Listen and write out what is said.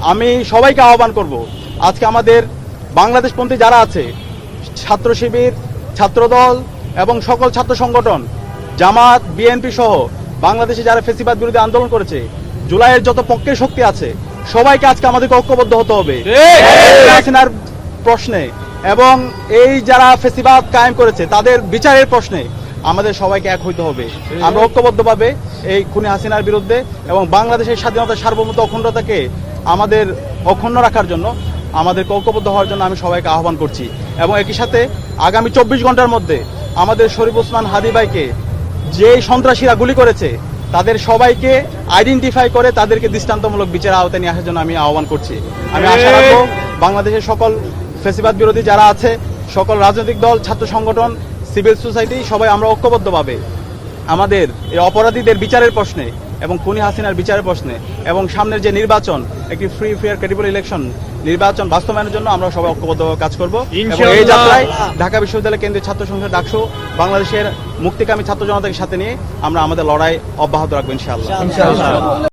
আমি সবাইকে আহ্বান করব, আজকে আমাদের বাংলাদেশপন্থী যারা আছে, ছাত্র শিবির, ছাত্রদল এবং সকল ছাত্র সংগঠন, জামাত, বিএনপি সহ বাংলাদেশে যারা ফ্যাসিবাদ বিরোধী আন্দোলন করেছে, জুলাইয়ের যত পক্ষের শক্তি আছে, সবাইকে আজকে আমাদেরকে ঐক্যবদ্ধ হতে হবে হাসিনার প্রশ্নে, এবং এই যারা ফ্যাসিবাদ কায়েম করেছে তাদের বিচারের প্রশ্নে আমাদের সবাইকে এক হইতে হবে। আমরা ঐক্যবদ্ধভাবে এই খুনি হাসিনার বিরুদ্ধে এবং বাংলাদেশের স্বাধীনতা, সার্বভৌমত্ব, অখণ্ডতাকে আমাদের অক্ষুণ্ণ রাখার জন্য আমাদেরকে ঐক্যবদ্ধ হওয়ার জন্য আমি সবাইকে আহ্বান করছি। এবং একই সাথে আগামী 24 ঘন্টার মধ্যে আমাদের শরীফ ওসমান হাদী ভাইকে যে সন্ত্রাসীরা গুলি করেছে তাদের সবাইকে আইডেন্টিফাই করে তাদেরকে দৃষ্টান্তমূলক বিচারের আওতায় নিয়ে আসার জন্য আমি আহ্বান করছি। আমি আশা রাখবো বাংলাদেশের সকল ফ্যাসিবাদ বিরোধী যারা আছে, সকল রাজনৈতিক দল, ছাত্র সংগঠন, সিভিল সোসাইটি, সবাই আমরা ঐক্যবদ্ধভাবে আমাদের এই অপরাধীদের বিচারের প্রশ্নে এবং খুনি হাসিনার বিচারের প্রশ্নে এবং সামনের যে নির্বাচন, একটি ফ্রি ফেয়ার ক্রেডিবল ইলেকশন নির্বাচন বাস্তবায়নের জন্য আমরা সবাই ঐক্যবদ্ধভাবে কাজ করব। এবং এই যাত্রায় ঢাকা বিশ্ববিদ্যালয় কেন্দ্রীয় ছাত্র সংসদ ডাকসু বাংলাদেশের মুক্তিকামী ছাত্র জনতাকে সাথে নিয়ে আমরা আমাদের লড়াই অব্যাহত রাখবো ইনশাআল্লাহ।